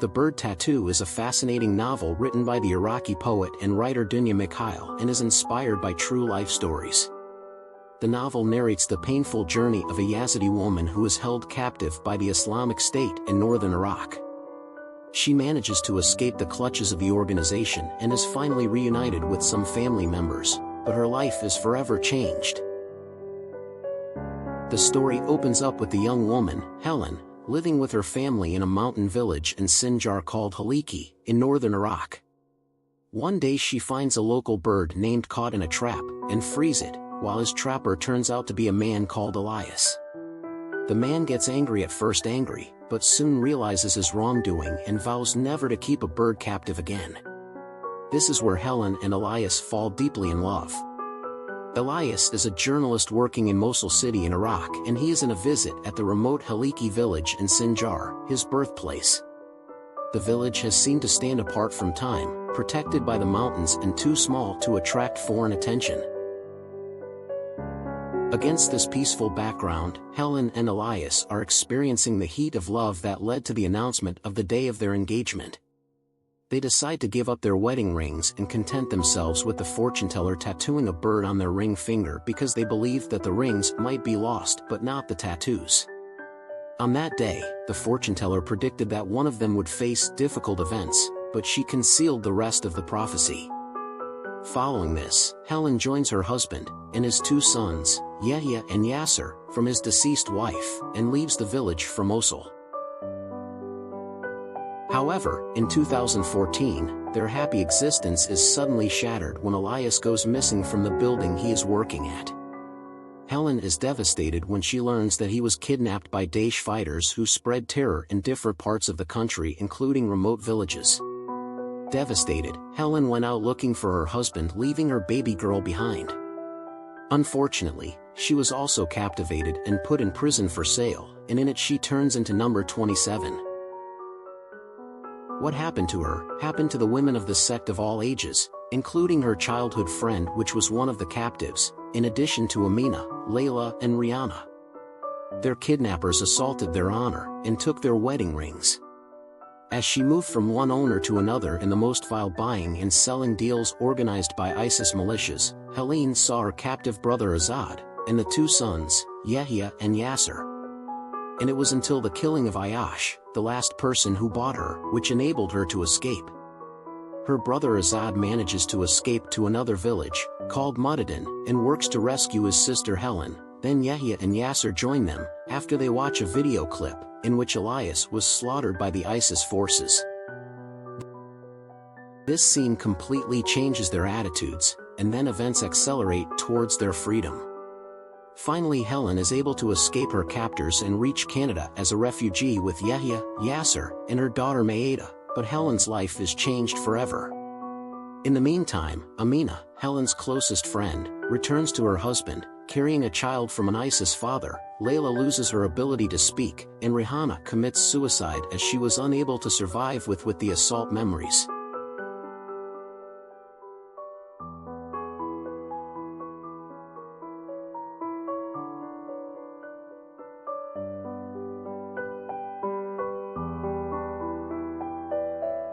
The Bird Tattoo is a fascinating novel written by the Iraqi poet and writer Dunya Mikhail and is inspired by true life stories. The novel narrates the painful journey of a Yazidi woman who is held captive by the Islamic State in northern Iraq. She manages to escape the clutches of the organization and is finally reunited with some family members, but her life is forever changed. The story opens up with the young woman, Helen, living with her family in a mountain village in Sinjar called Haliki, in northern Iraq. One day she finds a local bird named caught in a trap, and frees it, while his trapper turns out to be a man called Elias. The man gets at first angry, but soon realizes his wrongdoing and vows never to keep a bird captive again. This is where Helen and Elias fall deeply in love. Elias is a journalist working in Mosul city in Iraq, and he is on a visit at the remote Haliki village in Sinjar, his birthplace. The village has seemed to stand apart from time, protected by the mountains and too small to attract foreign attention. Against this peaceful background, Helen and Elias are experiencing the heat of love that led to the announcement of the day of their engagement. They decide to give up their wedding rings and content themselves with the fortune teller tattooing a bird on their ring finger because they believed that the rings might be lost but not the tattoos. On that day, the fortune teller predicted that one of them would face difficult events, but she concealed the rest of the prophecy. Following this, Helen joins her husband, and his two sons, Yahya and Yasser, from his deceased wife, and leaves the village for Mosul. However, in 2014, their happy existence is suddenly shattered when Elias goes missing from the building he is working at. Helen is devastated when she learns that he was kidnapped by Daesh fighters who spread terror in different parts of the country, including remote villages. Devastated, Helen went out looking for her husband, leaving her baby girl behind. Unfortunately, she was also captivated and put in prison for sale, and in it she turns into number 27. What happened to her happened to the women of the sect of all ages, including her childhood friend, which was one of the captives, in addition to Amina, Layla and Rihanna. Their kidnappers assaulted their honor and took their wedding rings. As she moved from one owner to another in the most vile buying and selling deals organized by ISIS militias, Helen saw her captive brother Azad, and the two sons, Yahya and Yasser. And it was until the killing of Ayash, the last person who bought her, which enabled her to escape. Her brother Azad manages to escape to another village, called Mudadin, and works to rescue his sister Helen. Then Yahya and Yasser join them, after they watch a video clip, in which Elias was slaughtered by the ISIS forces. This scene completely changes their attitudes, and then events accelerate towards their freedom. Finally, Helen is able to escape her captors and reach Canada as a refugee with Yahya, Yasser, and her daughter Maeda, but Helen's life is changed forever. In the meantime, Amina, Helen's closest friend, returns to her husband, carrying a child from an ISIS father. Layla loses her ability to speak, and Rihanna commits suicide as she was unable to survive with the assault memories.